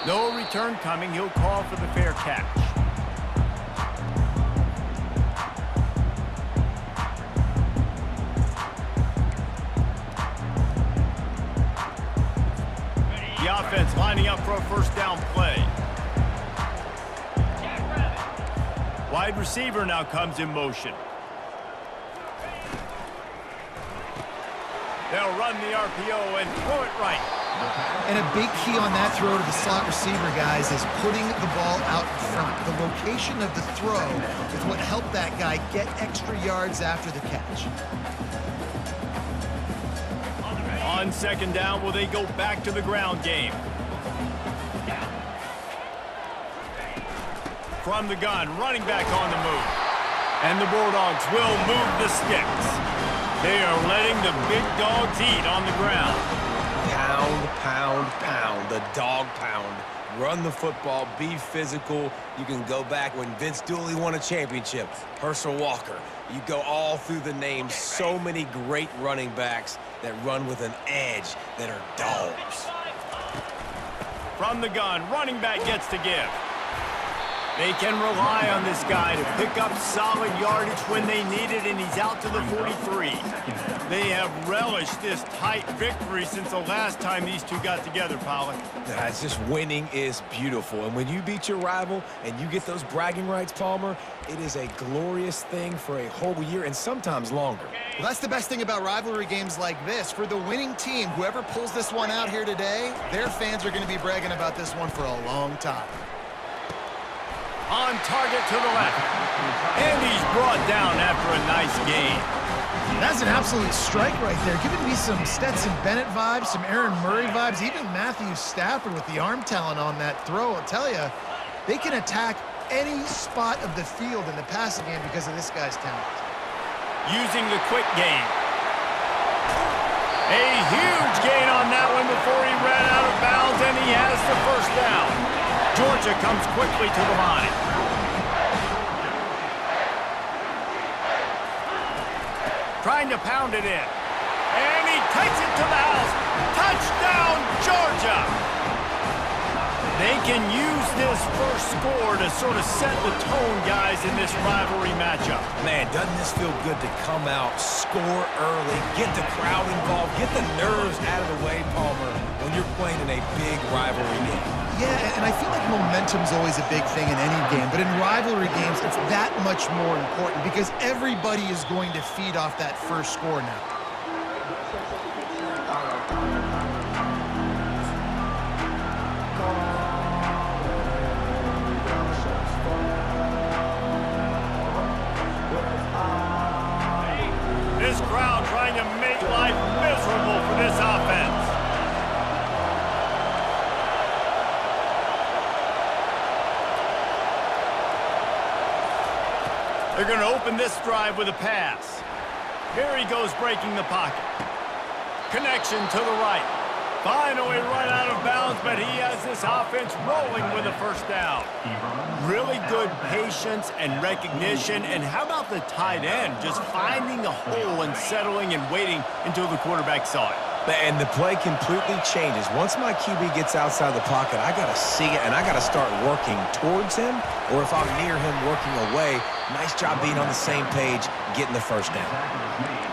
No return coming. He'll call for the fair catch. The offense lining up for a first down play. Wide receiver now comes in motion. They'll run the RPO and throw it right. And a big key on that throw to the slot receiver, guys, is putting the ball out in front. The location of the throw is what helped that guy get extra yards after the catch. On second down, will they go back to the ground game? From the gun, running back on the move. And the Bulldogs will move the sticks. They are letting the big dogs eat on the ground. Pound, pound, pound, the dog pound. Run the football, be physical. You can go back when Vince Dooley won a championship, Herschel Walker. You go all through the names. So many great running backs that run with an edge that are dogs. From the gun, running back gets to give. They can rely on this guy to pick up solid yardage when they need it, and he's out to the 43. They have relished this tight victory since the last time these two got together, Pollock. It's just winning is beautiful. And when you beat your rival and you get those bragging rights, Palmer, it is a glorious thing for a whole year and sometimes longer. Well, that's the best thing about rivalry games like this. For the winning team, whoever pulls this one out here today, their fans are going to be bragging about this one for a long time. On target to the left. And he's brought down after a nice gain. That's an absolute strike right there. Giving me some Stetson Bennett vibes, some Aaron Murray vibes, even Matthew Stafford with the arm talent on that throw. I'll tell you, they can attack any spot of the field in the passing game because of this guy's talent. Using the quick game. A huge gain on that one before he ran out of bounds, and he has the first down. Georgia comes quickly to the line. Trying to pound it in. And he takes it to the house. Touchdown, Georgia! They can use this first score to sort of set the tone, guys, in this rivalry matchup. Man, doesn't this feel good to come out, score early, get the crowd involved, get the nerves out of the way, Palmer, when you're playing in a big rivalry game. Yeah, and I feel like momentum's always a big thing in any game, but in rivalry games, it's that much more important because everybody is going to feed off that first score now. This crowd trying to make life miserable for this offense. They're going to open this drive with a pass. Here he goes breaking the pocket. Connection to the right. Finally run out of bounds, but he has this offense rolling with a first down. Really good patience and recognition. And how about the tight end just finding a hole and settling and waiting until the quarterback saw it? And the play completely changes. Once my QB gets outside the pocket, I got to see it, and I got to start working towards him, or if I'm near him, working away. Nice job being on the same page, getting the first down.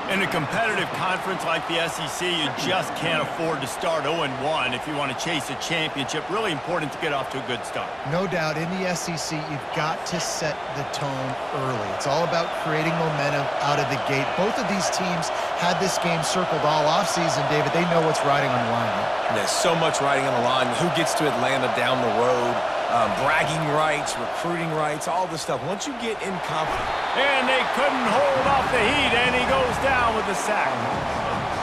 In a competitive conference like the SEC, you just can't afford to start 0-1 if you want to chase a championship. Really important to get off to a good start. No doubt, in the SEC, you've got to set the tone early. It's all about creating momentum out of the gate. Both of these teams had this game circled all offseason, David. They know what's riding on the line here. There's so much riding on the line. Who gets to Atlanta down the road? Bragging rights, recruiting rights, all this stuff. Once you get in confidence. And they couldn't hold off the heat, and he goes down with the sack.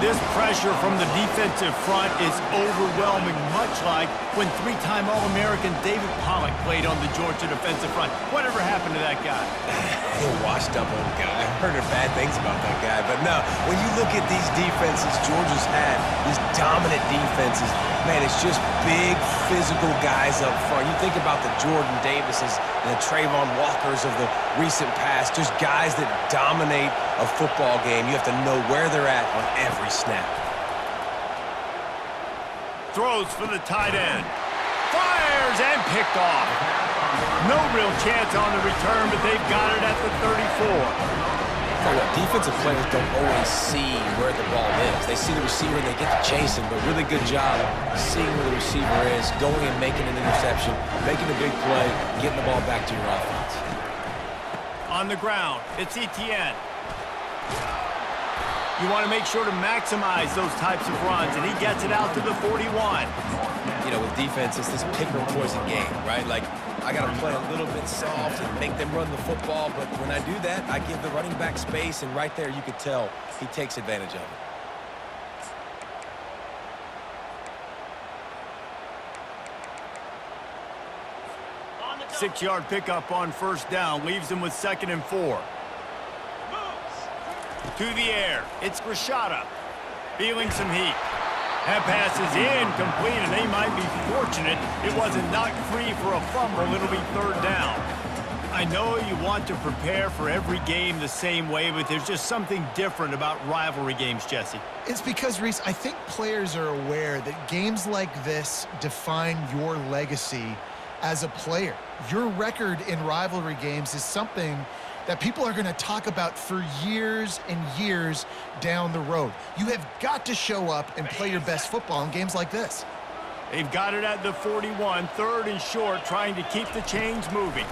This pressure from the defensive front is overwhelming, much like when three-time All-American David Pollock played on the Georgia defensive front. Whatever happened to that guy? A washed-up old guy. I've heard bad things about that guy. But no, when you look at these defenses Georgia's had, these dominant defenses, man, it's just big, physical guys up front. You think about the Jordan Davises and the Trayvon Walkers of the recent past, just guys that dominate a football game. You have to know where they're at on every snap. Throws for the tight end. Fires and picked off. No real chance on the return, but they've got it at the 34. Defensive players don't always see where the ball is. They see the receiver and they get to chase him, but really good job seeing where the receiver is, going and making an interception, making a big play, getting the ball back to your offense. On the ground, it's Etienne. You want to make sure to maximize those types of runs, and he gets it out to the 41. You know, with defense, it's this pick or poison game, right? Like, I got to play a little bit soft and make them run the football, but when I do that, I give the running back space, and right there you could tell he takes advantage of it. 6-yard pickup on first down leaves them with 2nd and 4. To the air, it's Rashada, feeling some heat. That pass is incomplete, and they might be fortunate it wasn't knocked free for a fumble. It'll be 3rd down. I know you want to prepare for every game the same way, but there's just something different about rivalry games, Jesse. It's because, Reese, I think players are aware that games like this define your legacy as a player. Your record in rivalry games is something that people are going to talk about for years and years down the road. You have got to show up and play your best football in games like this. They've got it at the 41, 3rd and short, trying to keep the chains moving.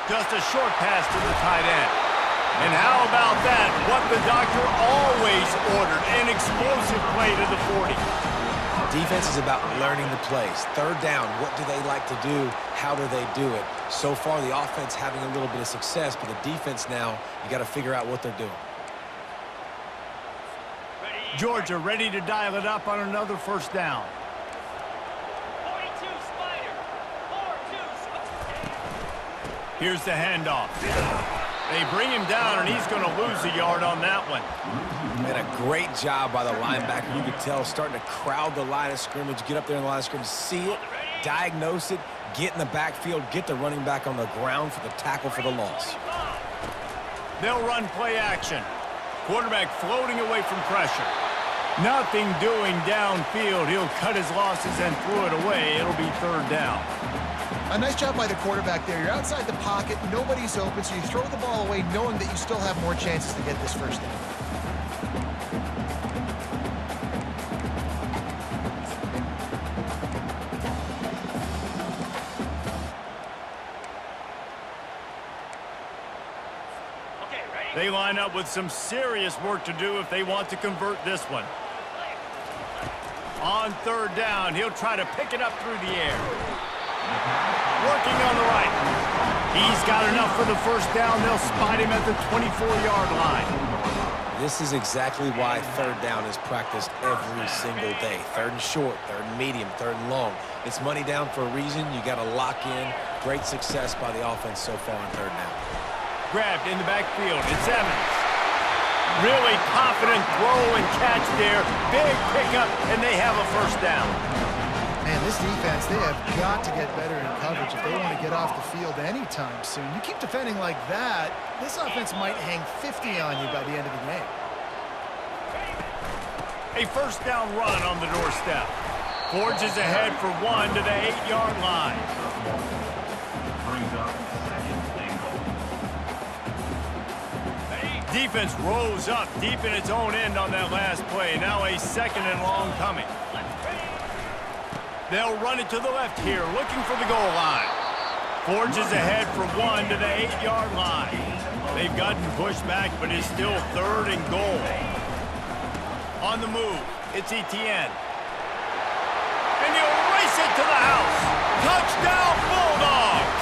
Just a short pass to the tight end. And how about that? What the doctor always ordered, an explosive play to the 40. Defense is about learning the plays. 3rd down, what do they like to do? How do they do it? So far, the offense having a little bit of success, but the defense now, you got to figure out what they're doing. Georgia ready to dial it up on another 1st down. 42 Spider. 4-2. Here's the handoff. They bring him down, and he's going to lose a yard on that one. And a great job by the linebacker. You could tell starting to crowd the line of scrimmage, get up there in the line of scrimmage, see it, diagnose it, get in the backfield, get the running back on the ground for the tackle for the loss. They'll run play action. Quarterback floating away from pressure. Nothing doing downfield. He'll cut his losses and throw it away. It'll be 3rd down. A nice job by the quarterback there. You're outside the pocket, nobody's open, so you throw the ball away knowing that you still have more chances to get this 1st down. They line up with some serious work to do if they want to convert this one. On 3rd down, he'll try to pick it up through the air. Working on the right. He's got enough for the 1st down. They'll spot him at the 24-yard line. This is exactly why 3rd down is practiced every single day. 3rd and short, 3rd and medium, 3rd and long. It's money down for a reason. You got to lock in. Great success by the offense so far on 3rd down. Grabbed in the backfield. It's Evans. Really confident throw and catch there. Big pickup, and they have a 1st down. Man, this defense, they have got to get better in coverage if they want to get off the field anytime soon. You keep defending like that, this offense might hang 50 on you by the end of the game. A 1st down run on the doorstep. Forges ahead for 1 to the 8-yard line. Defense rose up deep in its own end on that last play. Now a 2nd and long coming. They'll run it to the left here, looking for the goal line. Forges ahead for 1 to the 8-yard line. They've gotten pushed back, but it's still 3rd and goal. On the move, it's Etienne. And he'll race it to the house. Touchdown, Bulldogs!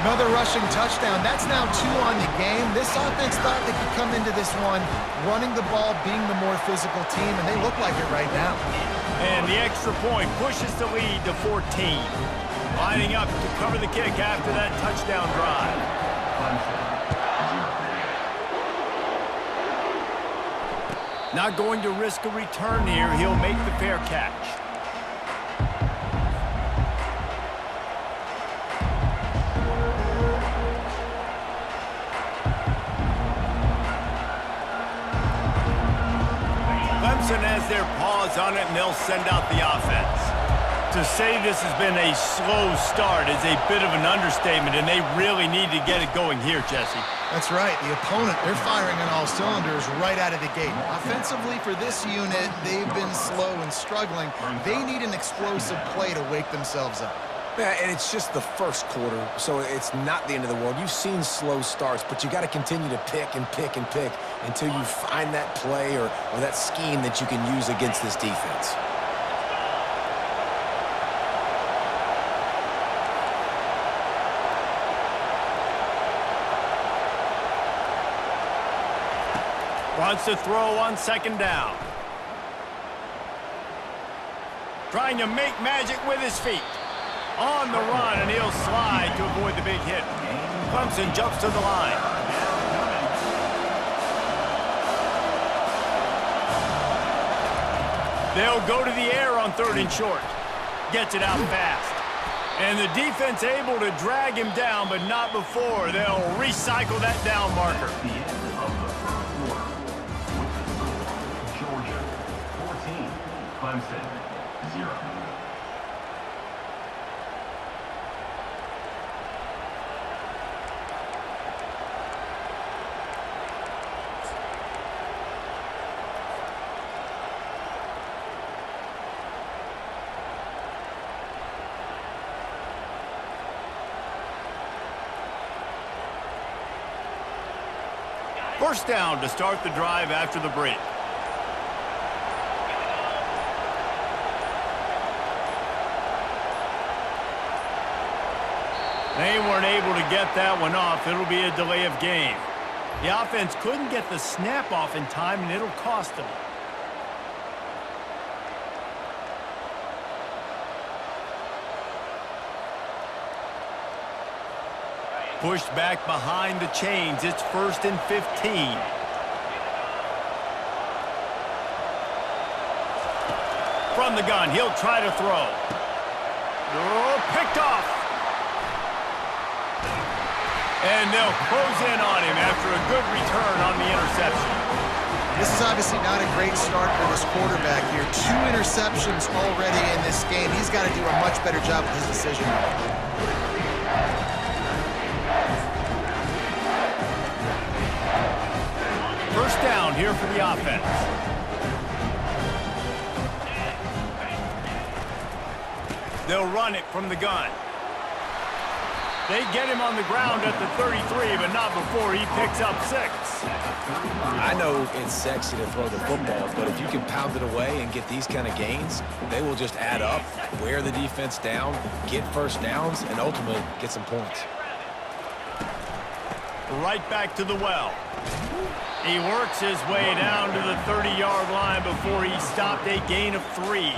Another rushing touchdown. That's now 2 on the game. This offense thought they could come into this one running the ball, being the more physical team, and they look like it right now. And the extra point pushes the lead to 14. Lining up to cover the kick after that touchdown drive. Not going to risk a return here. He'll make the fair catch. Clemson has their paws on it, and they'll send out the offense. To say this has been a slow start is a bit of an understatement, and they really need to get it going here, Jesse. That's right. The opponent, they're firing on all cylinders right out of the gate. Offensively, for this unit, they've been slow and struggling. They need an explosive play to wake themselves up. Yeah, and it's just the first quarter, so it's not the end of the world. You've seen slow starts, but you got to continue to pick and pick and pick until you find that play or that scheme that you can use against this defense. Wants to throw on second down. Trying to make magic with his feet. On the run, and he'll slide to avoid the big hit. Clemson jumps to the line. They'll go to the air on 3rd and short. Gets it out fast. And the defense able to drag him down, but not before. They'll recycle that down marker. The end of the first quarter. With the score, Georgia 14, Clemson 0. First down to start the drive after the break. They weren't able to get that one off. It'll be a delay of game. The offense couldn't get the snap off in time, and it'll cost them. Pushed back behind the chains. It's 1st and 15. From the gun, he'll try to throw. Oh, picked off. And they'll close in on him after a good return on the interception. This is obviously not a great start for this quarterback here. 2 interceptions already in this game. He's got to do a much better job with his decision. First down here for the offense. They'll run it from the gun. They get him on the ground at the 33, but not before he picks up 6. I know it's sexy to throw the football, but if you can pound it away and get these kind of gains, they will just add up, wear the defense down, get first downs, and ultimately get some points. Right back to the well. He works his way down to the 30-yard line before he stopped a gain of 3.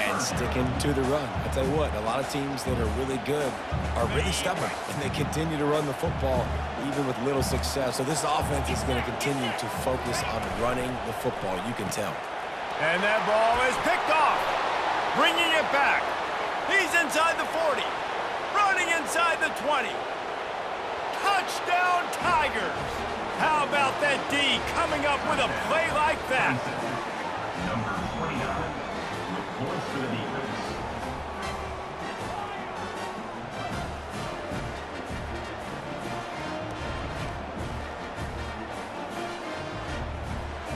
And sticking to the run. I tell you what, a lot of teams that are really good are really stubborn, and they continue to run the football even with little success. So this offense is going to continue to focus on running the football, you can tell. And that ball is picked off. Bringing it back. He's inside the 40. Running inside the 20. Touchdown, Tigers! How about that D coming up with a play like that? Number 29, with points for the defense.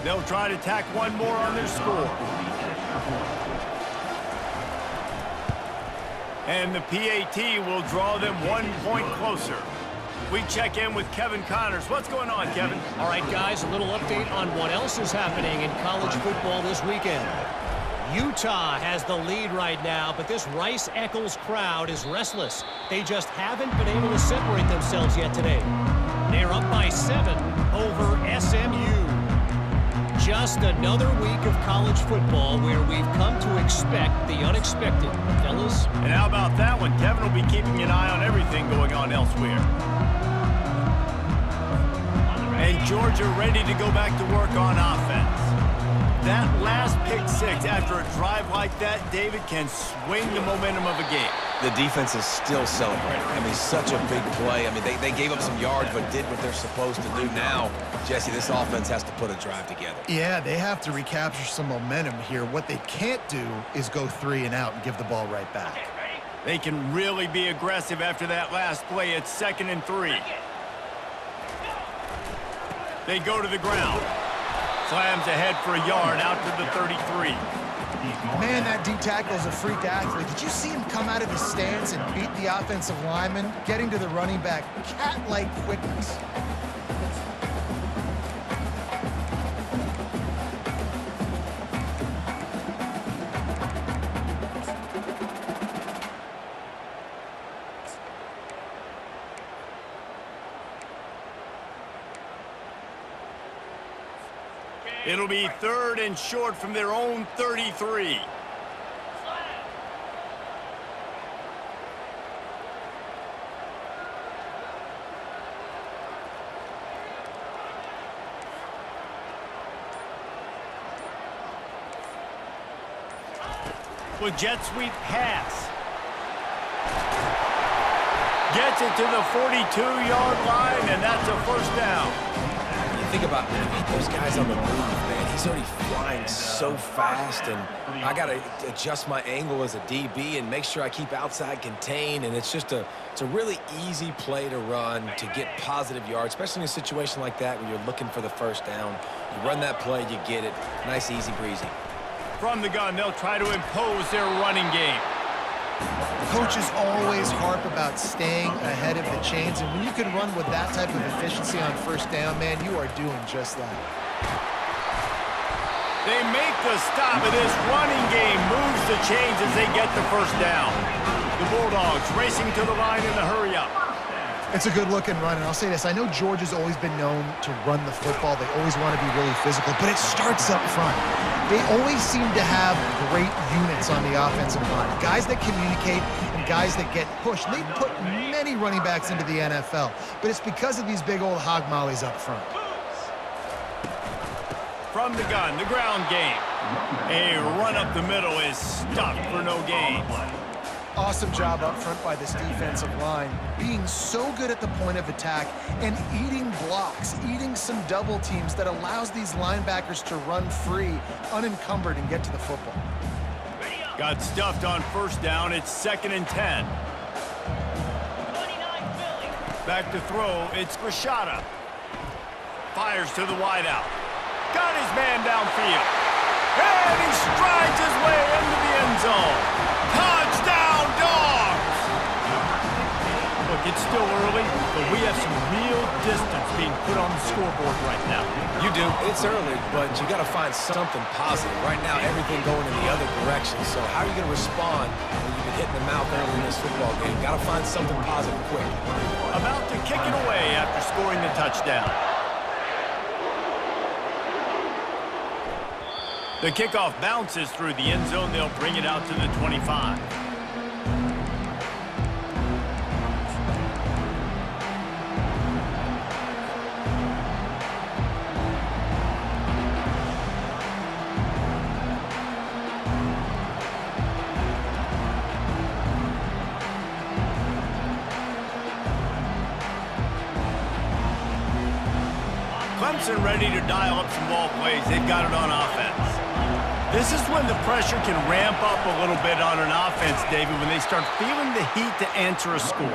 They'll try to tack one more on their score. And the PAT will draw them 1 point closer. We check in with Kevin Connors. What's going on, Kevin? All right, guys, a little update on what else is happening in college football this weekend. Utah has the lead right now, but this Rice-Eccles crowd is restless. They just haven't been able to separate themselves yet today. They're up by 7 over SMU. Just another week of college football where we've come to expect the unexpected, fellas. And how about that one? Kevin will be keeping an eye on everything going on elsewhere. And Georgia ready to go back to work on offense. That last pick six after a drive like that, David, can swing the momentum of a game. The defense is still celebrating. I mean, such a big play. I mean, they gave up some yards but did what they're supposed to do. Now, Jesse, this offense has to put a drive together. Yeah, they have to recapture some momentum here. What they can't do is go 3 and out and give the ball right back. They can really be aggressive after that last play. It's 2nd and 3. They go to the ground. Slams ahead for a yard out to the 33. Man, that D tackle is a freak athlete. Did you see him come out of his stance and beat the offensive lineman, getting to the running back? Cat-like quickness. It'll be 3rd and short from their own 33. With jet sweep pass. Gets it to the 42-yard line, and that's a first down. Think about those guys on the move, man. He's already flying so fast, and I got to adjust my angle as a DB and make sure I keep outside contained, and it's a really easy play to run to get positive yards, especially in a situation like that when you're looking for the first down. You run that play, you get it. Nice, easy breezy. From the gun, they'll try to impose their running game. Coaches always harp about staying ahead of the chains, and when you can run with that type of efficiency on first down, man, you are doing just that. They make the stop, and this running game moves the chains as they get the first down. The Bulldogs racing to the line in the hurry-up. It's a good-looking run, and I'll say this. I know Georgia's always been known to run the football. They always want to be really physical, but it starts up front. They always seem to have great units on the offensive line, guys that communicate and guys that get pushed. They put many running backs into the NFL, but it's because of these big old hog mollies up front. From the gun, the ground game. A run up the middle is stuffed for no gain. Awesome job up front by this defensive line, being so good at the point of attack and eating blocks, eating some double teams that allows these linebackers to run free, unencumbered, and get to the football. Got stuffed on first down. It's 2nd and 10. Back to throw. It's Rashada. Fires to the wideout. Got his man downfield. And he strides his way into the end zone. Touchdown, Dogs! Look, it's still early, but we have some real distance being put on the scoreboard right now. You do. It's early, but you got to find something positive. Right now, everything going in the other direction. So how are you going to respond when you've been hitting the mouth early in this football game? Got to find something positive quick. About to kick it away after scoring the touchdown. The kickoff bounces through the end zone. They'll bring it out to the 25. Clemson ready to dial up some ball plays. They've got it on offense. This is when the pressure can ramp up a little bit on an offense, David, when they start feeling the heat to answer a score.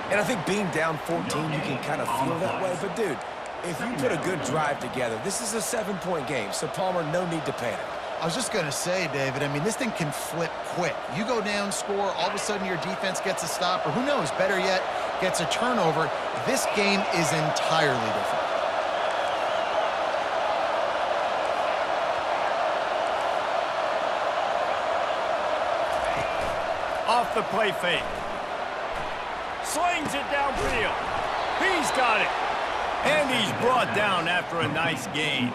And I think being down 14, you can kind of feel that way. But, dude, if you put a good drive together, this is a 7-point game. So, Palmer, no need to panic. I was just going to say, David, I mean, this thing can flip quick. You go down, score, all of a sudden your defense gets a stop, or who knows, better yet, gets a turnover. This game is entirely different. Off the play fake. Slings it downfield. He's got it. And he's brought down after a nice gain.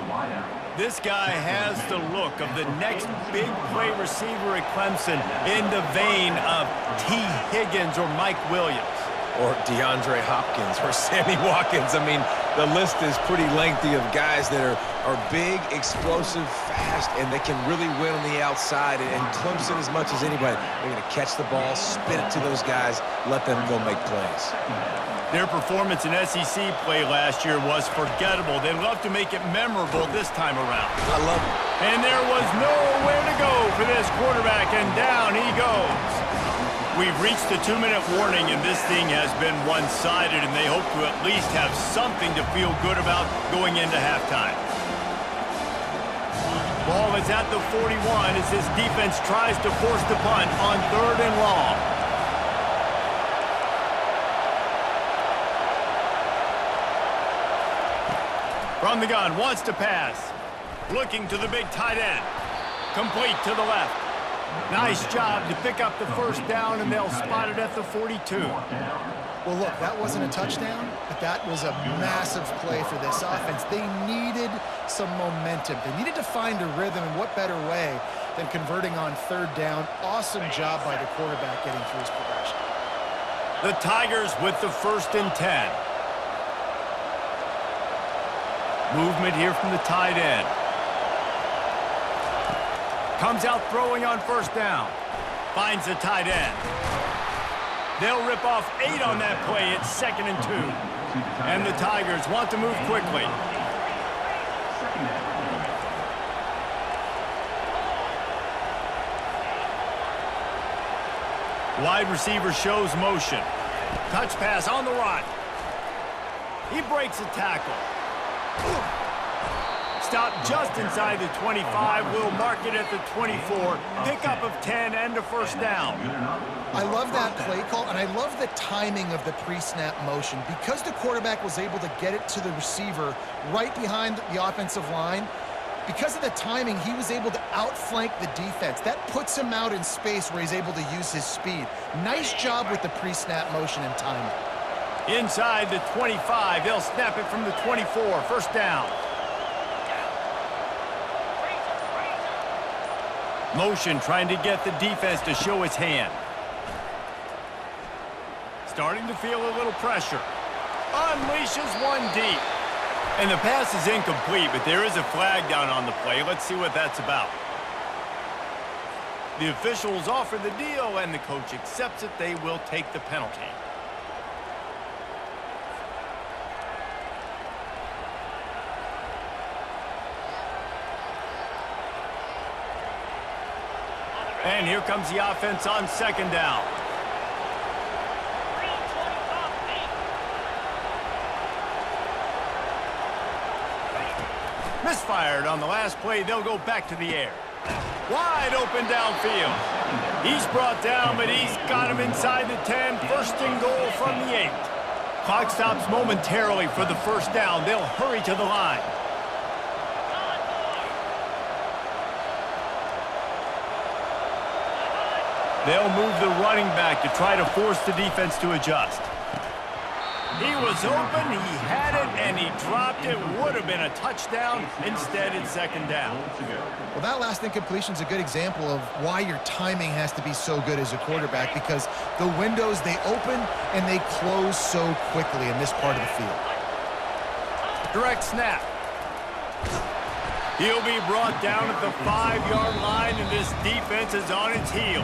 This guy has the look of the next big play receiver at Clemson in the vein of T. Higgins or Mike Williams. Or DeAndre Hopkins or Sammy Watkins. I mean, The list is pretty lengthy of guys that are big, explosive, fast, and they can really win on the outside. And Clemson, as much as anybody, they're going to catch the ball, spin it to those guys, let them go make plays. Their performance in SEC play last year was forgettable. They'd love to make it memorable this time around. I love it. And there was nowhere to go for this quarterback, and down he goes. We've reached the 2-minute warning, and this thing has been one-sided, and they hope to at least have something to feel good about going into halftime. Ball is at the 41 as this defense tries to force the punt on 3rd and long. From the gun, wants to pass. Looking to the big tight end. Complete to the left. Nice job to pick up the first down, and they'll spot it at the 42. Well, look, that wasn't a touchdown, but that was a massive play for this offense. They needed some momentum. They needed to find a rhythm, and what better way than converting on 3rd down. Awesome job by the quarterback getting through his progression. The Tigers with the 1st and 10. Movement here from the tight end. Comes out throwing on 1st down. Finds the tight end. They'll rip off 8 on that play. It's 2nd and 2. And the Tigers want to move quickly. Wide receiver shows motion. Touch pass on the run. He breaks a tackle. Stop just inside the 25. We'll mark it at the 24. Pickup of 10 and a 1st down. I love that play call, and I love the timing of the pre-snap motion. Because the quarterback was able to get it to the receiver right behind the offensive line, because of the timing, he was able to outflank the defense. That puts him out in space where he's able to use his speed. Nice job with the pre-snap motion and timing. Inside the 25, they'll snap it from the 24. 1st down. Motion trying to get the defense to show its hand. Starting to feel a little pressure. Unleashes one deep. And the pass is incomplete, but there is a flag down on the play. Let's see what that's about. The officials offer the deal, and the coach accepts it. They will take the penalty. And here comes the offense on 2nd down. Misfired on the last play. They'll go back to the air. Wide open downfield. He's brought down, but he's got him inside the 10. 1st and goal from the 8. Clock stops momentarily for the 1st down. They'll hurry to the line. They'll move the running back to try to force the defense to adjust. He was open, he had it, and he dropped it. Would have been a touchdown. Instead, it's 2nd down. Well, that last incompletion is a good example of why your timing has to be so good as a quarterback, because the windows, they open and they close so quickly in this part of the field. Direct snap. He'll be brought down at the 5-yard line, and this defense is on its heels.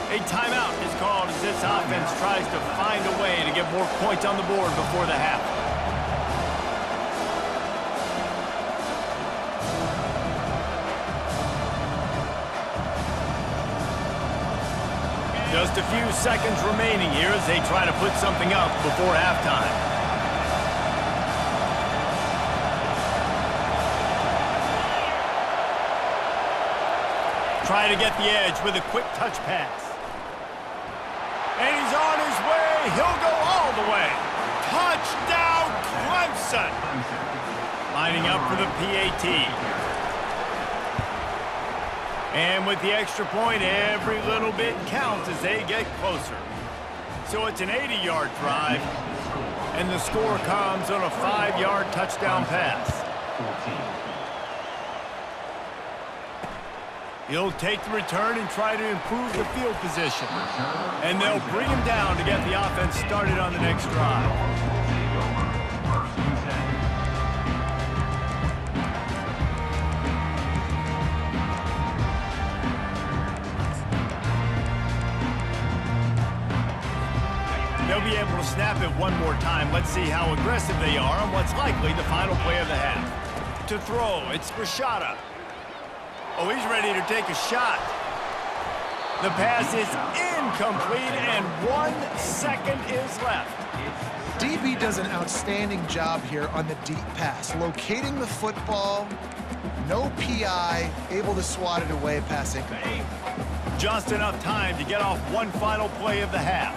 A timeout is called as this offense tries to find a way to get more points on the board before the half. Just a few seconds remaining here as they try to put something up before halftime. Try to get the edge with a quick touch pass. And he's on his way. He'll go all the way. Touchdown, Clemson. Lining up for the PAT. And with the extra point, every little bit counts as they get closer. So it's an 80-yard drive. And the score comes on a 5-yard touchdown pass. He'll take the return and try to improve the field position. And they'll bring him down to get the offense started on the next drive. Takeover. 1st and 10. They'll be able to snap it one more time. Let's see how aggressive they are on what's likely the final play of the half. To throw, it's Rashada. Oh, he's ready to take a shot. The pass is incomplete, and 1 second is left. DB does an outstanding job here on the deep pass, locating the football, no PI, able to swat it away, pass incomplete. Just enough time to get off one final play of the half.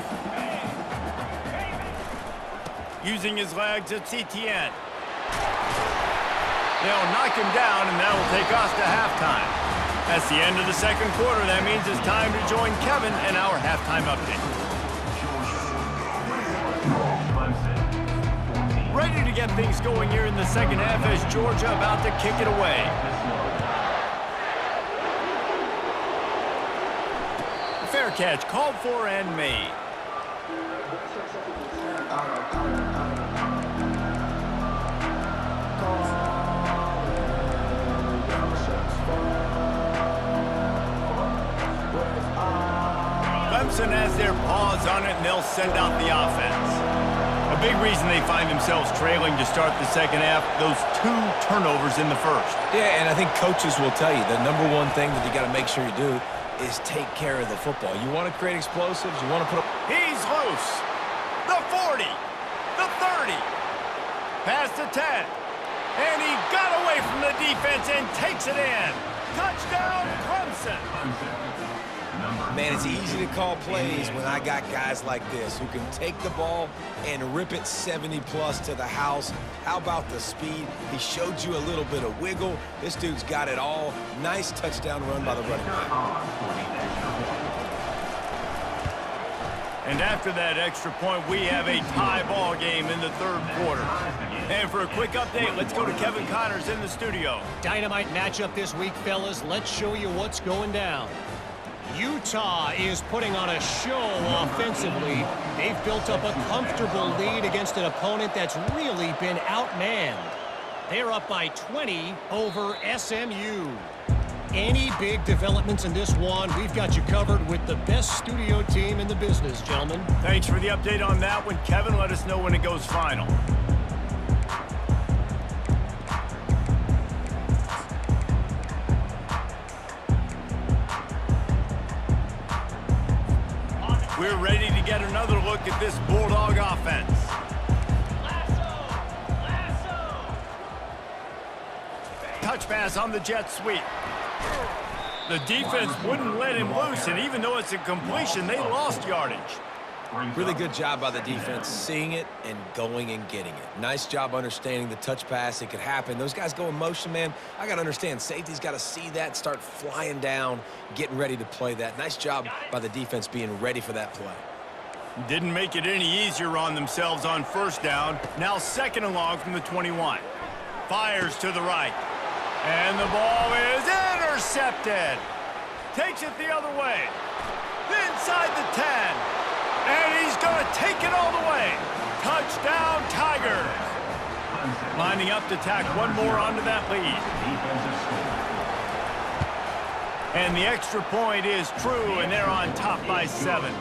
Using his legs at CTN. They'll knock him down, and that will take us to halftime. That's the end of the second quarter. That means it's time to join Kevin in our halftime update. Ready to get things going here in the second half as Georgia about to kick it away. Fair catch called for and made. Clemson has their paws on it, and they'll send out the offense. A big reason they find themselves trailing to start the second half, those 2 turnovers in the first. Yeah, and I think coaches will tell you the number one thing that you got to make sure you do is take care of the football. You want to create explosives, you want to put up... He's loose. The 40, the 30, past the 10, and he got away from the defense and takes it in. Touchdown, Clemson. Man, it's easy to call plays when I got guys like this who can take the ball and rip it 70-plus to the house. How about the speed? He showed you a little bit of wiggle. This dude's got it all. Nice touchdown run by the running back. And after that extra point, we have a tie ball game in the third quarter. And for a quick update, let's go to Kevin Connors in the studio. Dynamite matchup this week, fellas. Let's show you what's going down. Utah is putting on a show offensively. They've built up a comfortable lead against an opponent that's really been outmanned. They're up by 20 over SMU. Any big developments in this one, we've got you covered with the best studio team in the business, gentlemen. Thanks for the update on that one, Kevin. Let us know when it goes final. We're ready to get another look at this Bulldog offense. Touch pass on the jet sweep. The defense wouldn't let him loose, and even though it's a completion, they lost yardage. Really good job by the defense, seeing it and going and getting it. Nice job understanding the touch pass. It could happen. Those guys go in motion, man. I got to understand, safety's got to see that, start flying down, getting ready to play that. Nice job by the defense being ready for that play. Didn't make it any easier on themselves on first down. Now second and long from the 21. Fires to the right. And the ball is intercepted. Takes it the other way. Inside the 10. And he's going to take it all the way. Touchdown, Tigers. Lining up to tack one more onto that lead. And the extra point is true, and they're on top by 7.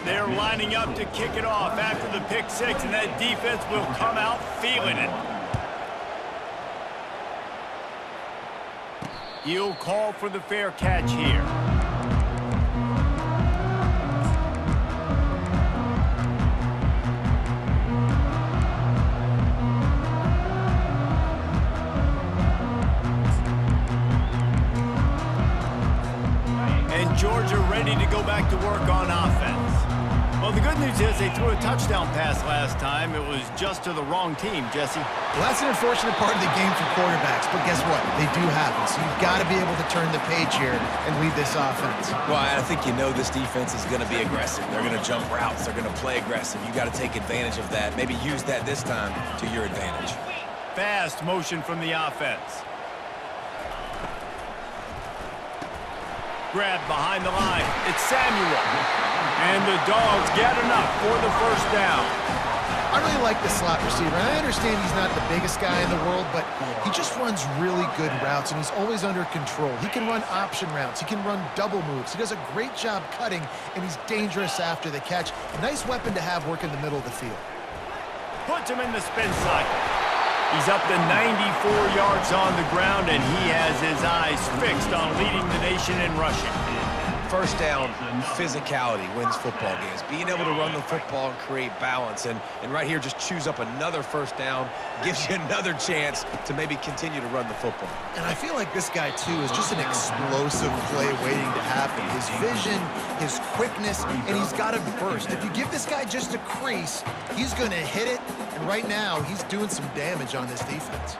They're lining up to kick it off after the pick 6, and that defense will come out feeling it. He'll call for the fair catch here. And Georgia ready to go back to work on offense. Well, the good news is they threw a touchdown pass last time. It was just to the wrong team, Jesse. Well, that's an unfortunate part of the game for quarterbacks, but guess what? They do happen, so you've got to be able to turn the page here and lead this offense. Well, I think you know this defense is going to be aggressive. They're going to jump routes. They're going to play aggressive. You got to take advantage of that. Maybe use that this time to your advantage. Fast motion from the offense. Grabbed behind the line. It's Samuel. And the Dogs get enough for the first down. I really like the slot receiver. And I understand he's not the biggest guy in the world, but he just runs really good routes, and he's always under control. He can run option routes. He can run double moves. He does a great job cutting, and he's dangerous after the catch. A nice weapon to have working the middle of the field. Puts him in the spin cycle. He's up to 94 yards on the ground, and he has his eyes fixed on leading the nation in rushing. First down, physicality wins football games. Being able to run the football and create balance. And right here, just choose up another first down, gives you another chance to maybe continue to run the football. And I feel like this guy, too, is just an explosive play waiting to happen. His vision, his quickness, and he's got a burst. If you give this guy just a crease, he's going to hit it. And right now, he's doing some damage on this defense.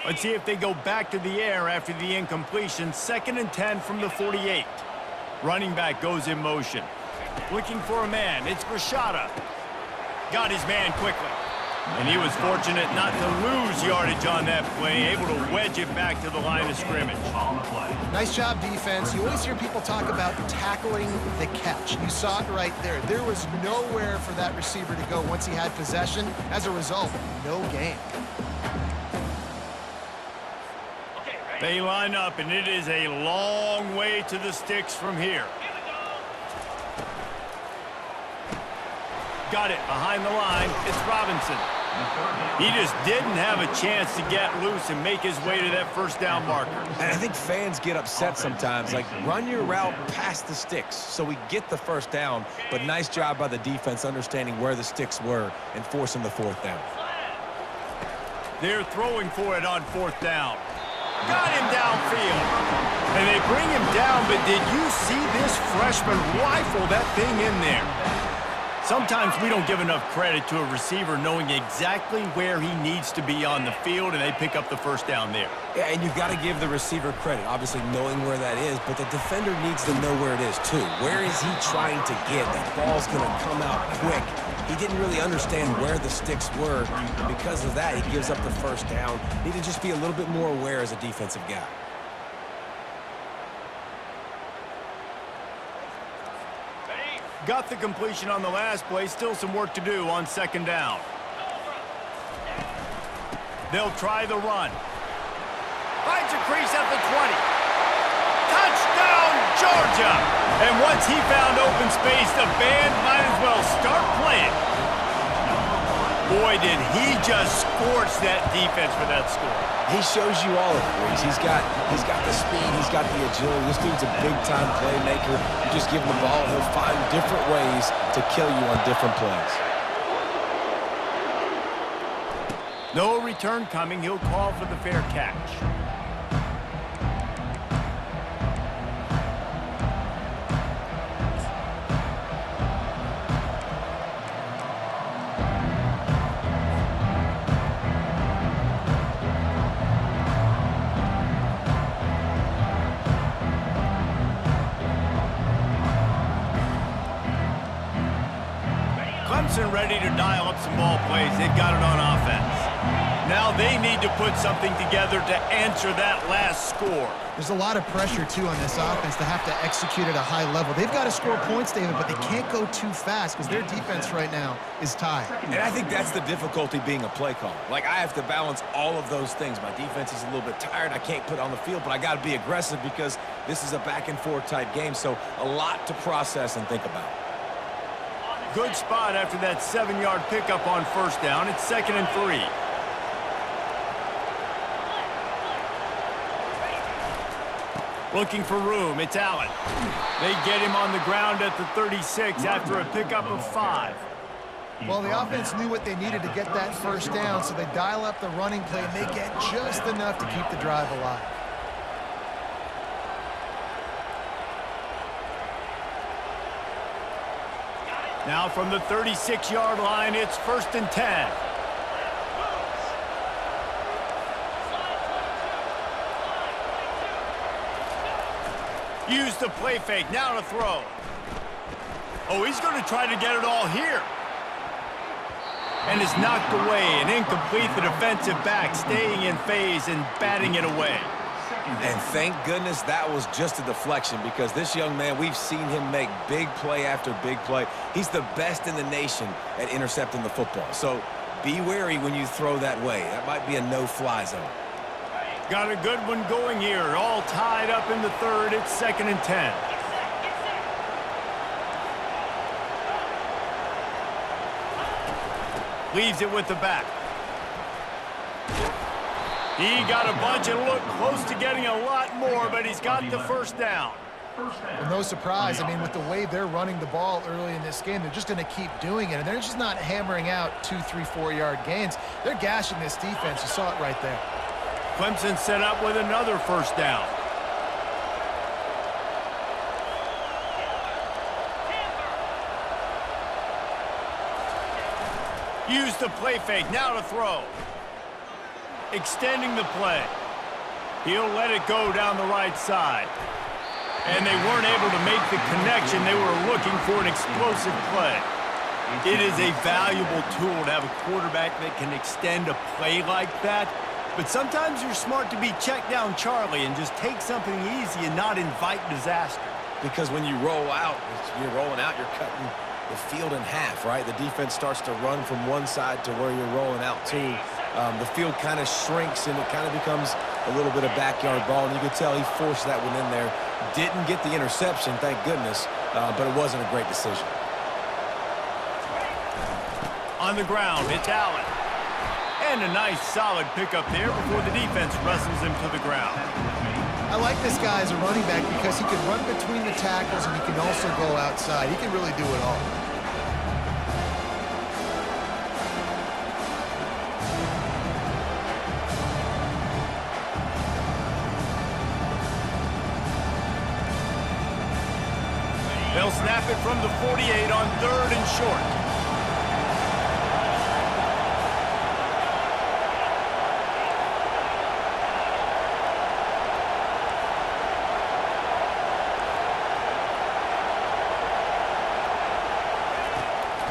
Let's see if they go back to the air after the incompletion. 2nd and 10 from the 48. Running back goes in motion. Looking for a man. It's Rashada. Got his man quickly. And he was fortunate not to lose yardage on that play, able to wedge it back to the line of scrimmage. Nice job, defense. You always hear people talk about tackling the catch. You saw it right there. There was nowhere for that receiver to go once he had possession. As a result, no gain. They line up, and it is a long way to the sticks from here. Got it behind the line. It's Robinson. He just didn't have a chance to get loose and make his way to that first down marker. And I think fans get upset sometimes, like run your route past the sticks so we get the first down, but nice job by the defense understanding where the sticks were and forcing the 4th down. They're throwing for it on 4th down. Got him downfield. And they bring him down, but did you see this freshman rifle that thing in there? Sometimes we don't give enough credit to a receiver knowing exactly where he needs to be on the field, and they pick up the first down there. Yeah, and you've got to give the receiver credit, obviously knowing where that is, but the defender needs to know where it is too. Where is he trying to get? That ball's going to come out quick. He didn't really understand where the sticks were, and because of that, he gives up the first down. Need to just be a little bit more aware as a defensive guy. Got the completion on the last play. Still some work to do on 2nd down. They'll try the run. Finds a crease at the 20. Touchdown, Georgia! And once he found open space, the band might as well start playing. Boy, did he just scorch that defense for that score. He shows you all of it. He's got the speed, he's got the agility. This dude's a big-time playmaker. You just give him the ball, he'll find different ways to kill you on different plays. No return coming. He'll call for the fair catch. Clemson ready to dial up some ball plays. They've got it on offense. Now they need to put something together to answer that last score. There's a lot of pressure, too, on this offense to have to execute at a high level. They've got to score points, David, but they can't go too fast because their defense right now is tied. And I think that's the difficulty being a play caller. Like, I have to balance all of those things. My defense is a little bit tired. I can't put it on the field, but I got to be aggressive because this is a back-and-forth type game, so a lot to process and think about. Good spot after that 7-yard pickup on first down. It's 2nd and 3. Looking for room. It's Allen. They get him on the ground at the 36 after a pickup of 5. Well, the offense knew what they needed to get that first down, so they dial up the running play, and they get just enough to keep the drive alive. Now from the 36-yard line, it's 1st and 10. Use the play fake. Now to throw. Oh, he's going to try to get it all here. And is knocked away and incomplete. The defensive back staying in phase and batting it away. And thank goodness that was just a deflection, because this young man, we've seen him make big play after big play. He's the best in the nation at intercepting the football. So be wary when you throw that way. That might be a no-fly zone. Got a good one going here. All tied up in the third. It's 2nd and 10. Leaves it with the back. He got a bunch and looked close to getting a lot more, but he's got the first down. Well, no surprise. I mean, with the way they're running the ball early in this game, they're just going to keep doing it. And they're just not hammering out 2, 3, 4-yard gains. They're gashing this defense. You saw it right there. Clemson set up with another first down. Use the play fake. Now to throw. Extending the play. He'll let it go down the right side. And they weren't able to make the connection. They were looking for an explosive play. It is a valuable tool to have a quarterback that can extend a play like that. But sometimes you're smart to be check down Charlie and just take something easy and not invite disaster. Because when you roll out, you're rolling out, you're cutting the field in half, right? The defense starts to run from one side to where you're rolling out to. The field kind of shrinks and it kind of becomes a little bit of backyard ball. And you could tell he forced that one in there. Didn't get the interception, thank goodness, but it wasn't a great decision. On the ground, it's Allen. And a nice solid pickup there before the defense wrestles him to the ground. I like this guy as a running back because he can run between the tackles and he can also go outside. He can really do it all. They'll snap it from the 48 on 3rd and short.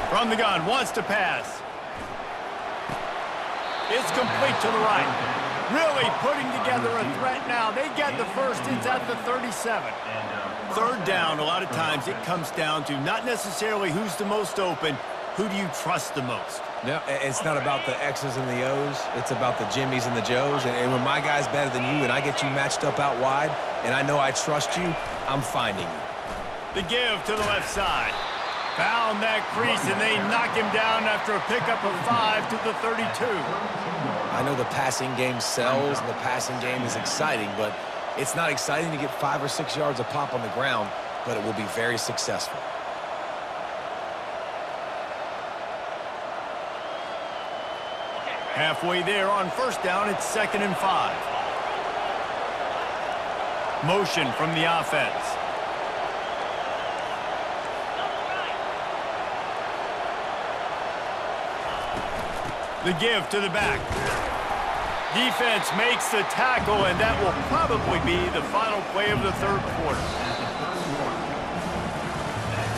From the gun, wants to pass. It's complete to the right. Really putting together a threat now. They get the first. It's at the 37. 3rd down, a lot of times it comes down to not necessarily who's the most open, who do you trust the most? No, it's not about the X's and the O's. It's about the Jimmys and the Joes. And when my guy's better than you and I get you matched up out wide and I know I trust you, I'm finding you. The give to the left side. Found that crease, and they knock him down after a pickup of 5 to the 32. I know the passing game sells, and the passing game is exciting, but it's not exciting to get 5 or 6 yards a pop on the ground, but it will be very successful. Halfway there on first down, it's 2nd and 5. Motion from the offense. The give to the back. Defense makes the tackle, and that will probably be the final play of the 3rd quarter.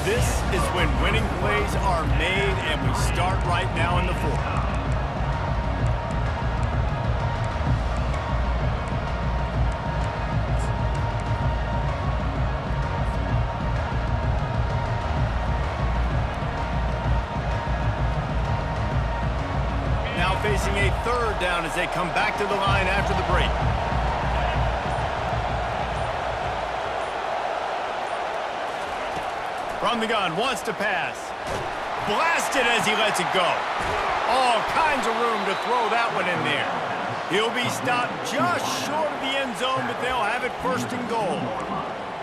This is when winning plays are made, and we start right now in the 4th. Facing a 3rd down as they come back to the line after the break. From the gun, wants to pass. Blasted as he lets it go. All kinds of room to throw that one in there. He'll be stopped just short of the end zone, but they'll have it 1st and goal.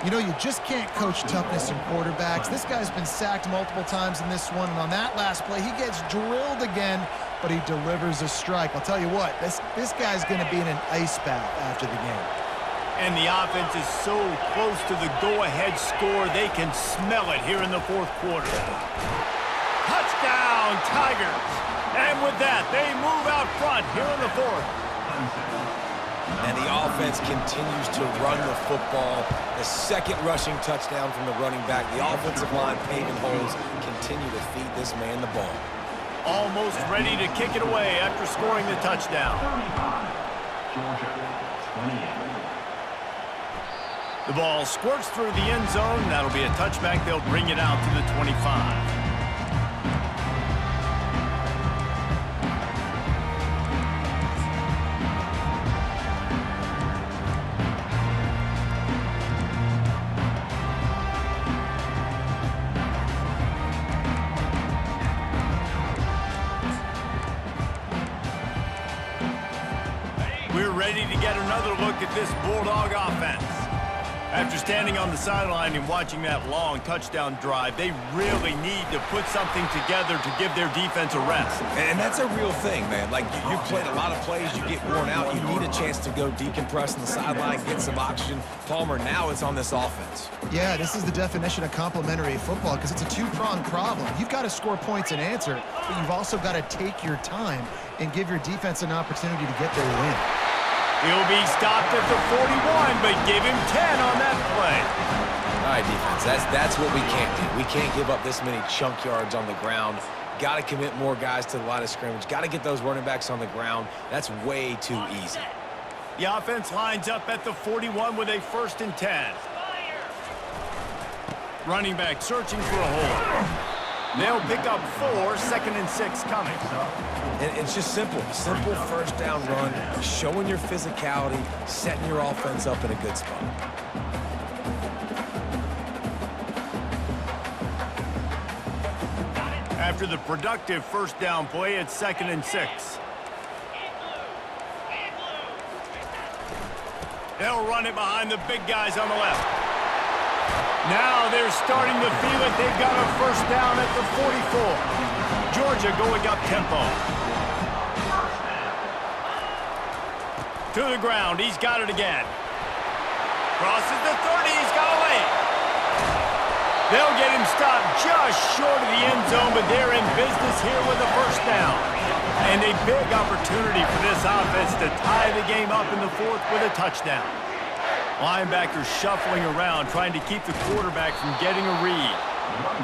You know, you just can't coach toughness in quarterbacks. This guy's been sacked multiple times in this one, and on that last play, he gets drilled again, but he delivers a strike. I'll tell you what, this guy's going to be in an ice bath after the game. And the offense is so close to the go-ahead score, they can smell it here in the 4th quarter. Touchdown, Tigers! And with that, they move out front here in the 4th. And the offense continues to run the football. The 2nd rushing touchdown from the running back. The offensive line paving holes continue to feed this man the ball. Almost ready to kick it away after scoring the touchdown. 35. Georgia, 28. The ball squirts through the end zone. That'll be a touchback. They'll bring it out to the 25. We're ready to get another look at this Bulldog offense. After standing on the sideline and watching that long touchdown drive, they really need to put something together to give their defense a rest. And that's a real thing, man. Like, you played a lot of plays, you get worn out, you need a chance to go decompress on the sideline, get some oxygen. Palmer, now it's on this offense. Yeah, this is the definition of complementary football because it's a two-pronged problem. You've got to score points and answer, but you've also got to take your time and give your defense an opportunity to get their win. He'll be stopped at the 41, but give him 10 on that play. All right, defense, that's what we can't do. We can't give up this many chunk yards on the ground. Got to commit more guys to the line of scrimmage. Got to get those running backs on the ground. That's way too easy. The offense lines up at the 41 with a 1st and 10. Running back searching for a hole. They'll pick up 4, 2nd and 6 coming. And it's just simple first down run, showing your physicality, setting your offense up in a good spot. After the productive first down play, it's 2nd and 6. They'll run it behind the big guys on the left. Now they're starting to feel it. They've got a first down at the 44. Georgia going up tempo. To the ground. He's got it again. Crosses the 30. He's got a lane. They'll get him stopped just short of the end zone, but they're in business here with a first down. And a big opportunity for this offense to tie the game up in the 4th with a touchdown. Linebackers shuffling around, trying to keep the quarterback from getting a read.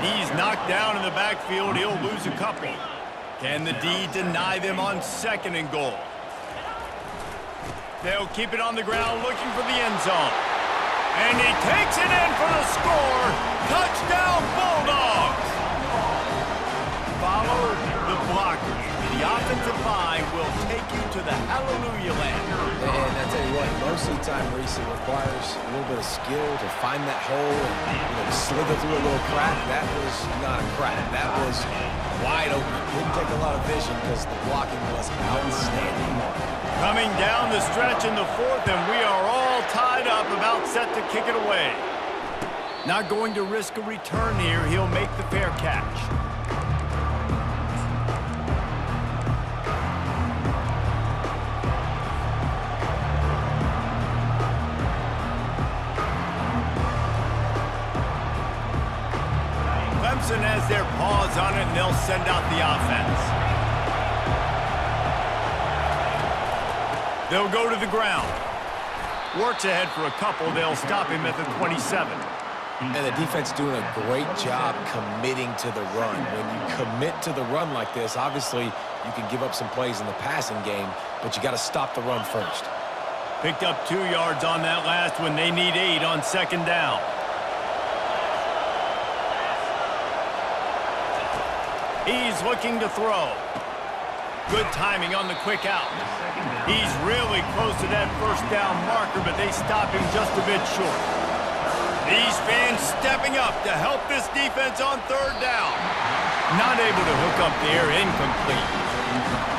He's knocked down in the backfield. He'll lose a couple. Can the D deny them on 2nd and goal? They'll keep it on the ground looking for the end zone. And he takes it in for the score. Touchdown, Bulldogs! Follow the blockers. The offensive line will take you to the hallelujah land. And I tell you what, most of the time, Reese, it requires a little bit of skill to find that hole and slither through a little crack. That was not a crack. That was wide open. Didn't take a lot of vision because the blocking was outstanding. Coming down the stretch in the 4th, and we are all tied up, about set to kick it away. Not going to risk a return here. He'll make the fair catch. Clemson has their paws on it, and they'll send out the offense. They'll go to the ground. Works ahead for a couple. They'll stop him at the 27. And the defense doing a great job committing to the run. When you commit to the run like this, obviously you can give up some plays in the passing game, but you got to stop the run first. Picked up 2 yards on that last one. They need 8 on 2nd down. He's looking to throw. Good timing on the quick out. He's really close to that first down marker, but they stop him just a bit short. These fans stepping up to help this defense on 3rd down. Not able to hook up there, incomplete.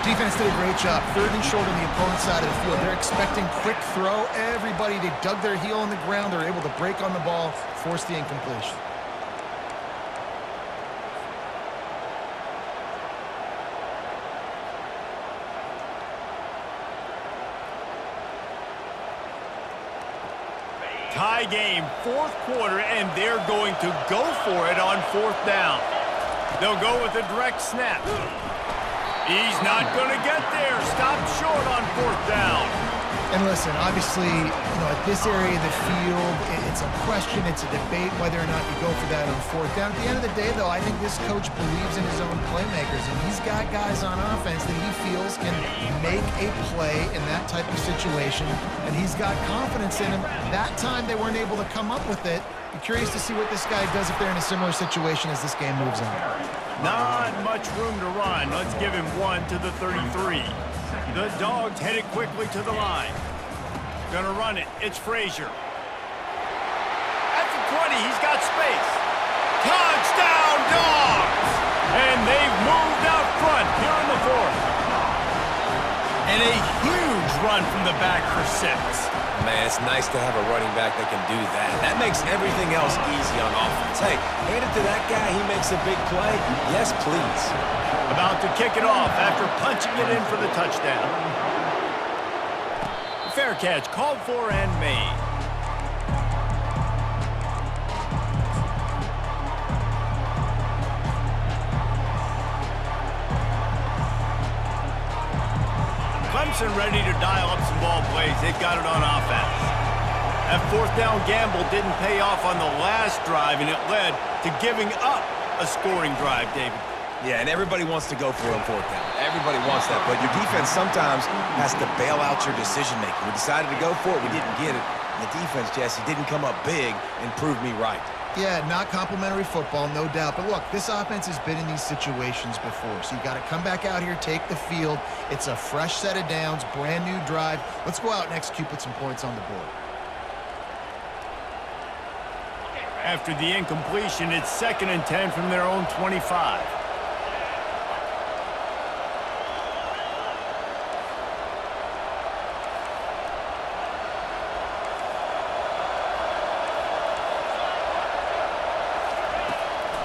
Defense did a great job. 3rd and short on the opponent's side of the field. They're expecting quick throw. Everybody, they dug their heel on the ground. They're able to break on the ball, force the incompletion. Tie game, 4th quarter, and they're going to go for it on 4th down. They'll go with a direct snap. He's not going to get there. Stopped short on 4th down. And listen, obviously, at this area of the field, it's a question, it's a debate whether or not you go for that on fourth down. At the end of the day, though, I think this coach believes in his own playmakers, and he's got guys on offense that he feels can make a play in that type of situation, and he's got confidence in him. That time they weren't able to come up with it. Be curious to see what this guy does if they're in a similar situation as this game moves on. Not much room to run. Let's give him 1 to the 33. The Dogs headed quickly to the line. Gonna run it. It's Frazier. At the 20, he's got space. Touchdown, Dogs! And they've moved out front here in the fourth. And a huge run from the back for 6. Man, it's nice to have a running back that can do that. That makes everything else easy on offense. Hey, hand it to that guy. He makes a big play. Yes, please. About to kick it off after punching it in for the touchdown. Fair catch called for and made. Clemson ready to dial up some ball plays. They've got it on offense. That fourth down gamble didn't pay off on the last drive, and it led to giving up a scoring drive, David. Yeah, and everybody wants to go for it on fourth down. Everybody wants that, but your defense sometimes has to bail out your decision-making. We decided to go for it. We didn't get it. And the defense, Jesse, didn't come up big and prove me right. Yeah, not complimentary football, no doubt. But look, this offense has been in these situations before, so you got to come back out here, take the field. It's a fresh set of downs, brand new drive. Let's go out and execute, put some points on the board. After the incompletion, it's 2nd and 10 from their own 25.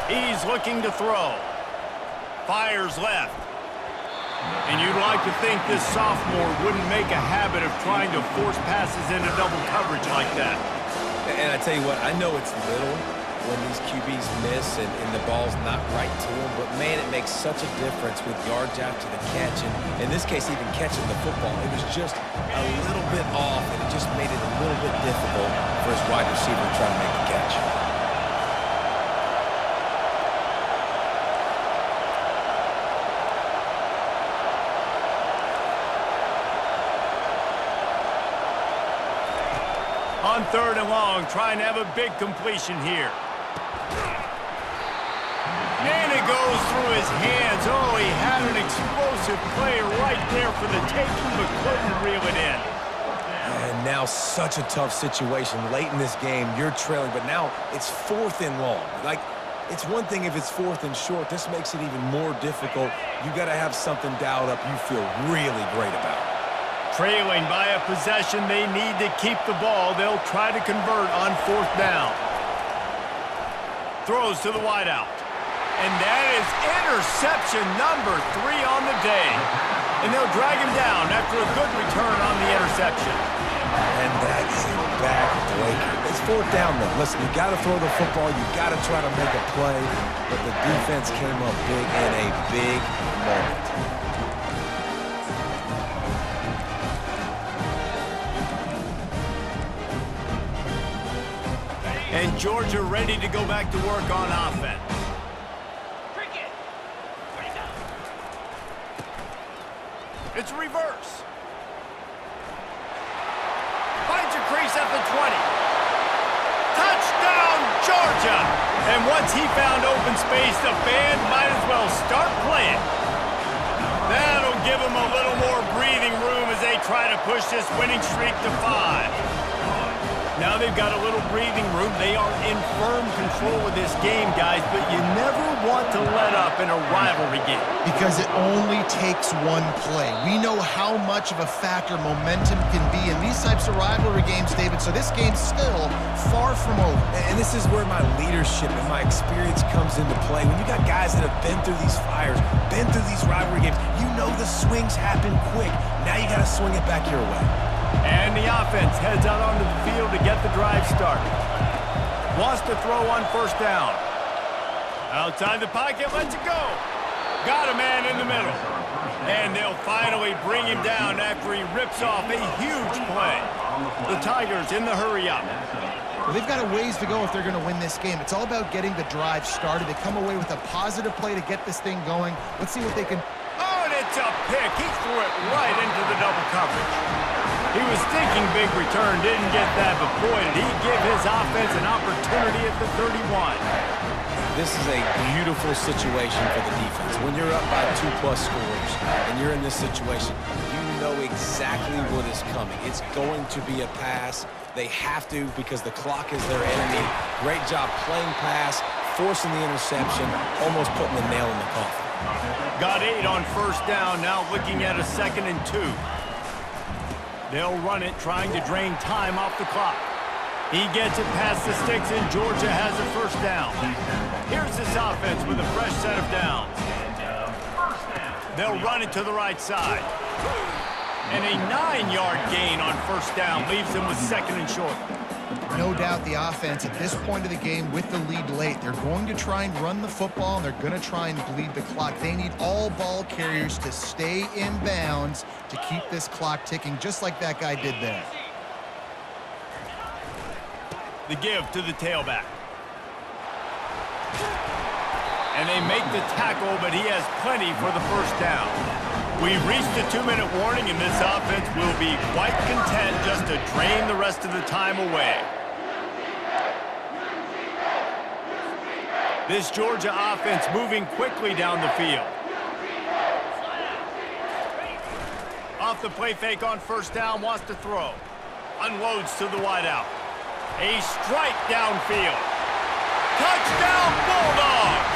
He's looking to throw. Fires left. And you'd like to think this sophomore wouldn't make a habit of trying to force passes into double coverage like that. And I tell you what, I know it's little when these QBs miss and the ball's not right to them, but man, it makes such a difference with yards after the catch. And in this case, even catching the football, it was just a little bit off, and it just made it a little bit difficult for his wide receiver to try to make the catch. On 3rd and long, trying to have a big completion here. And it goes through his hands. Oh, he had an explosive play right there for the taking, but couldn't reel it in. And now such a tough situation. Late in this game, you're trailing, but now it's 4th and long. Like, it's one thing if it's 4th and short. This makes it even more difficult. You got to have something dialed up you feel really great about. Trailing by a possession, they need to keep the ball. They'll try to convert on 4th down. Throws to the wideout. And that is interception number 3 on the day. And they'll drag him down after a good return on the interception. And that is a back-breaker. It's 4th down, though. Listen, you got to throw the football. You got to try to make a play. But the defense came up big in a big moment. And Georgia ready to go back to work on offense. Cricket. It's a reverse. Finds a crease at the 20. Touchdown, Georgia! And once he found open space, the band might as well start playing. That'll give them a little more breathing room as they try to push this winning streak to 5. Now they've got a little breathing room. They are in firm control of this game, guys, but you never want to let up in a rivalry game. Because it only takes one play. We know how much of a factor momentum can be in these types of rivalry games, David, so this game's still far from over. And this is where my leadership and my experience comes into play. When you got guys that have been through these fires, been through these rivalry games, you know the swings happen quick. Now you got to swing it back your way. And the offense heads out onto the field to get the drive started. Wants to throw on 1st down. Outside the pocket, lets it go. Got a man in the middle. And they'll finally bring him down after he rips off a huge play. The Tigers in the hurry up. Well, they've got a ways to go if they're going to win this game. It's all about getting the drive started. They come away with a positive play to get this thing going. Let's see what they can... Oh, and it's a pick. He threw it right into the double coverage. He was thinking big return, didn't get that, but boy, did he give his offense an opportunity at the 31. This is a beautiful situation for the defense. When you're up by 2+ scores and you're in this situation, you know exactly what is coming. It's going to be a pass. They have to because the clock is their enemy. Great job playing pass, forcing the interception, almost putting the nail in the coffin. Got 8 on first down, now looking at a 2nd and 2. They'll run it, trying to drain time off the clock. He gets it past the sticks, and Georgia has a first down. Here's this offense with a fresh set of downs. They'll run it to the right side. And a 9-yard gain on first down leaves them with 2nd and short. No doubt the offense at this point of the game with the lead late, they're going to try and run the football, and they're going to try and bleed the clock. They need all ball carriers to stay in bounds to keep this clock ticking, just like that guy did there. The give to the tailback. And they make the tackle, but he has plenty for the first down. We've reached the 2-minute warning, and this offense will be quite content just to drain the rest of the time away. This Georgia offense moving quickly down the field. Off the play fake on first down, wants to throw. Unloads to the wideout. A strike downfield. Touchdown Bulldogs!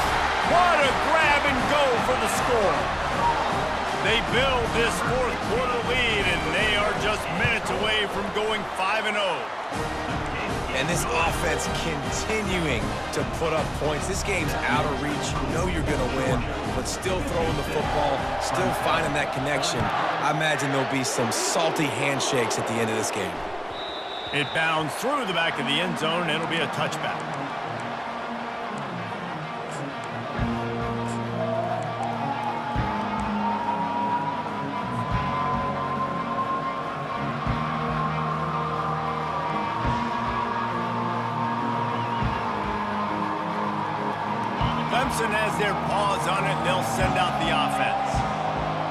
What a grab and go for the score. They build this fourth-quarter lead, and they are just minutes away from going 5-0. And this offense continuing to put up points. This game's out of reach. You know you're going to win, but still throwing the football, still finding that connection. I imagine there'll be some salty handshakes at the end of this game. It bounds through the back of the end zone, and it'll be a touchback. Clemson has their paws on it. They'll send out the offense.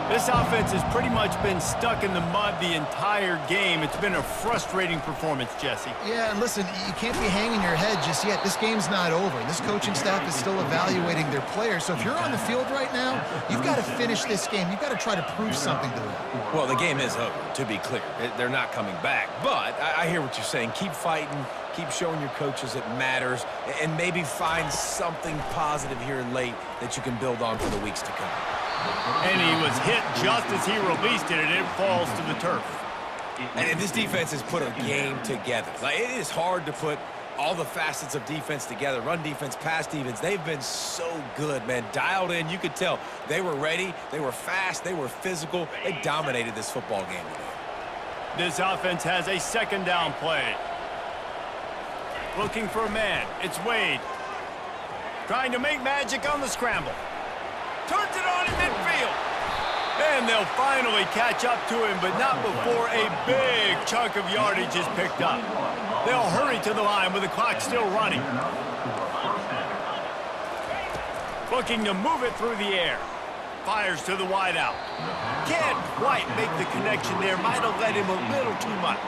This offense has pretty much been stuck in the mud the entire game. It's been a frustrating performance, Jesse. Yeah, and listen, you can't be hanging your head just yet. This game's not over. This coaching staff is still evaluating their players. So if you're on the field right now, you've got to finish this game. You've got to try to prove something to them. Well, the game is over, to be clear. They're not coming back. But I hear what you're saying. Keep fighting. Keep showing your coaches it matters. And maybe find something positive here late that you can build on for the weeks to come. And he was hit just as he released it, and it falls to the turf. And this defense has put a game together. Like, it is hard to put all the facets of defense together. Run defense, pass defense. They've been so good, man. Dialed in. You could tell they were ready. They were fast. They were physical. They dominated this football game today. This offense has a 2nd down play. Looking for a man. It's Wade. Trying to make magic on the scramble. Turns it on in midfield. And they'll finally catch up to him, but not before a big chunk of yardage is picked up. They'll hurry to the line with the clock still running. Looking to move it through the air. Fires to the wideout. Can't quite make the connection there. Might have led him a little too much.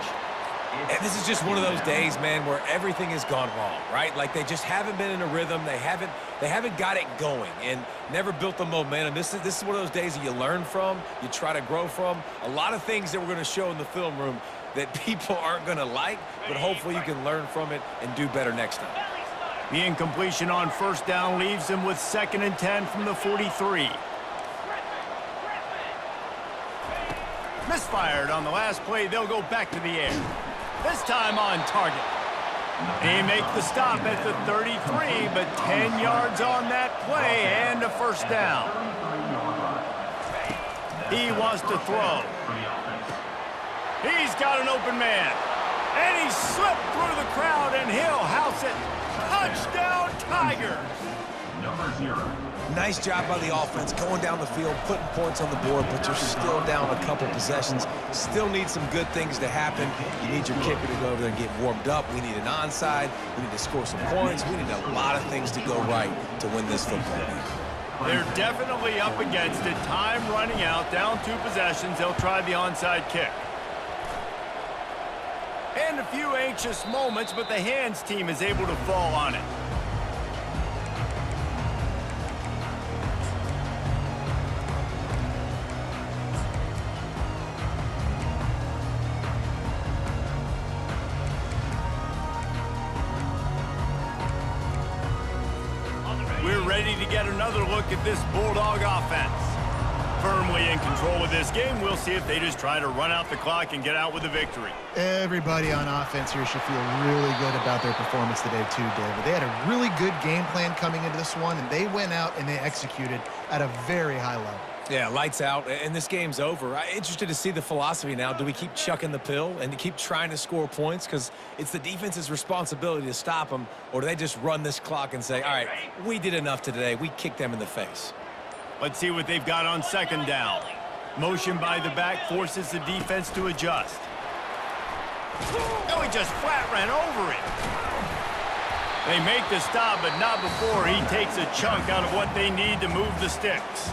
And this is just one of those days, man, where everything has gone wrong, right? Like they just haven't been in a rhythm. They haven't got it going and never built the momentum. This is one of those days that you learn from, you try to grow from. A lot of things that we're going to show in the film room that people aren't going to like, but hopefully you can learn from it and do better next time. The incompletion on first down leaves him with 2nd and 10 from the 43. Misfired on the last play. They'll go back to the air. This time on target. They make the stop at the 33, but 10 yards on that play and a first down. He wants to throw. He's got an open man. And he slipped through the crowd, and he'll house it. Touchdown, Tigers! Number 0. Nice job by the offense going down the field, putting points on the board, but you're still down a couple possessions. Still need some good things to happen. You need your kicker to go over there and get warmed up. We need an onside. We need to score some points. We need a lot of things to go right to win this football game. They're definitely up against it. Time running out, down 2 possessions. They'll try the onside kick. And a few anxious moments, but the hands team is able to fall on it. We're ready to get another look at this Bulldog offense. Firmly in control of this game. We'll see if they just try to run out the clock and get out with a victory. Everybody on offense here should feel really good about their performance today too, David. They had a really good game plan coming into this one, and they went out and they executed at a very high level. Yeah, lights out, and this game's over. I'm interested to see the philosophy now. Do we keep chucking the pill and keep trying to score points? Because it's the defense's responsibility to stop them, or do they just run this clock and say, all right, we did enough today. We kicked them in the face. Let's see what they've got on second down. Motion by the back forces the defense to adjust. Oh, he just flat ran over it. They make the stop, but not before he takes a chunk out of what they need to move the sticks.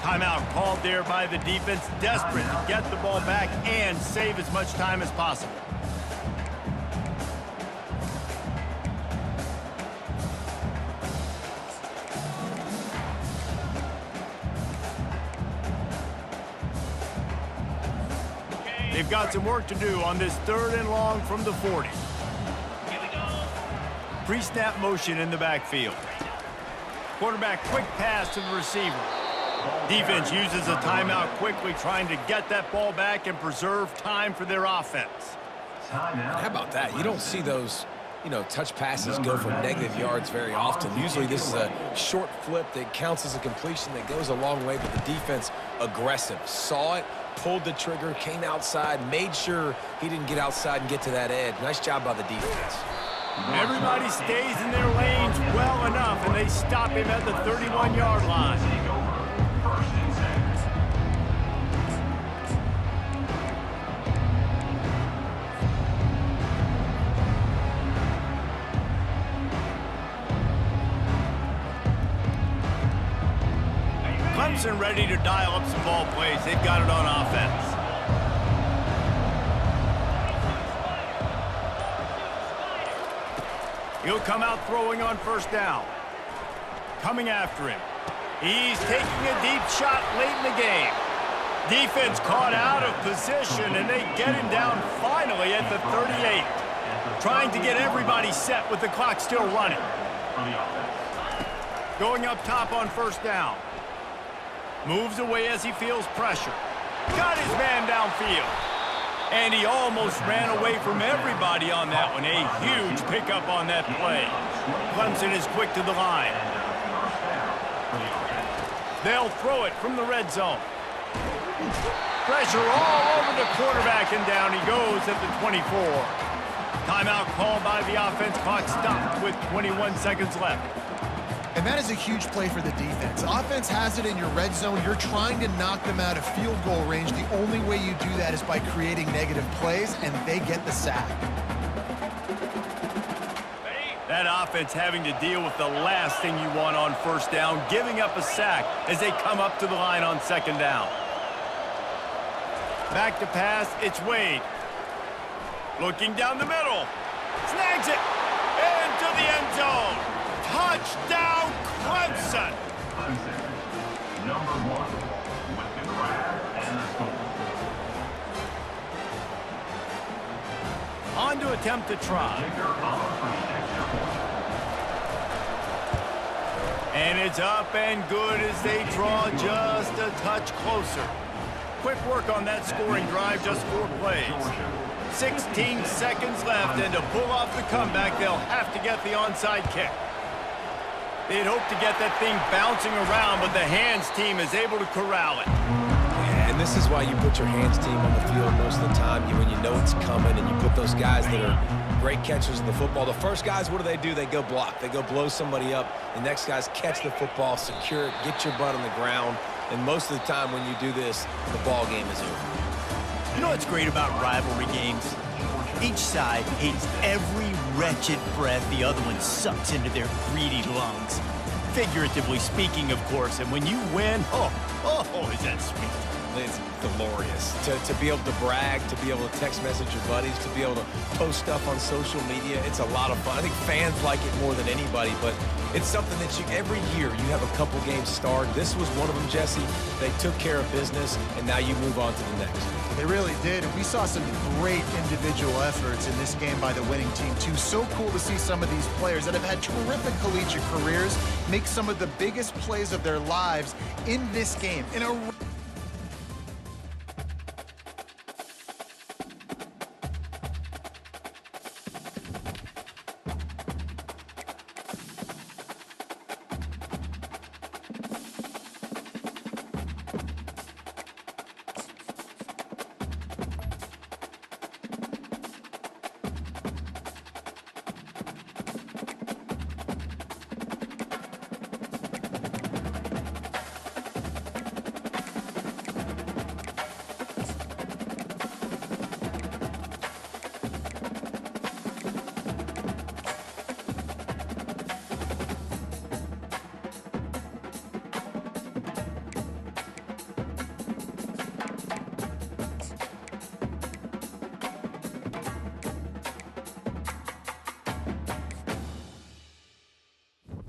Timeout called there by the defense, desperate to get the ball back and save as much time as possible. They've got some work to do on this 3rd and long from the 40. Pre-snap motion in the backfield. Quarterback quick pass to the receiver. Defense uses a timeout quickly, trying to get that ball back and preserve time for their offense. How about that? You don't see those, touch passes go for negative yards very often. Usually this is a short flip that counts as a completion that goes a long way, but the defense aggressive. Saw it, pulled the trigger, came outside, made sure he didn't get outside and get to that edge. Nice job by the defense. Everybody stays in their lanes well enough, and they stop him at the 31-yard line. Clemson ready to dial up some ball plays. They've got it on offense. He'll come out throwing on first down. Coming after him. He's taking a deep shot late in the game. Defense caught out of position, and they get him down finally at the 38. Trying to get everybody set with the clock still running. Going up top on first down. Moves away as he feels pressure. Got his man downfield. And he almost ran away from everybody on that one. A huge pickup on that play. Clemson is quick to the line. They'll throw it from the red zone. Pressure all over the quarterback, and down he goes at the 24. Timeout called by the offense. Clock stopped with 21 seconds left. And that is a huge play for the defense. Offense has it in your red zone. You're trying to knock them out of field goal range. The only way you do that is by creating negative plays, and they get the sack. That offense having to deal with the last thing you want on first down, giving up a sack as they come up to the line on second down. Back to pass, it's Wade. Looking down the middle. Snags it. Into the end zone. Touchdown, Clemson! Clemson, number 1, with the grab and the score. On to attempt to try. And it's up and good as they draw just a touch closer. Quick work on that scoring drive, just 4 plays. 16 seconds left, and to pull off the comeback, they'll have to get the onside kick. They'd hope to get that thing bouncing around, but the hands team is able to corral it. And and this is why you put your hands team on the field most of the time. When you know it's coming, and you put those guys that are great catchers of the football. The first guys, what do? They go block. They go blow somebody up. The next guys catch the football, secure it, get your butt on the ground. And most of the time when you do this, the ball game is over. You know what's great about rivalry games? Each side hates every wretched breath the other one sucks into their greedy lungs. Figuratively speaking, of course, and when you win, oh, is that sweet. It's glorious to be able to brag, to be able to text message your buddies, to be able to post stuff on social media. It's a lot of fun. I think fans like it more than anybody, but it's something that every year you have a couple games starred. This was one of them, Jesse. They took care of business, and now you move on to the next. They really did, and we saw some great individual efforts in this game by the winning team, too. So cool to see some of these players that have had terrific collegiate careers make some of the biggest plays of their lives in this game. In a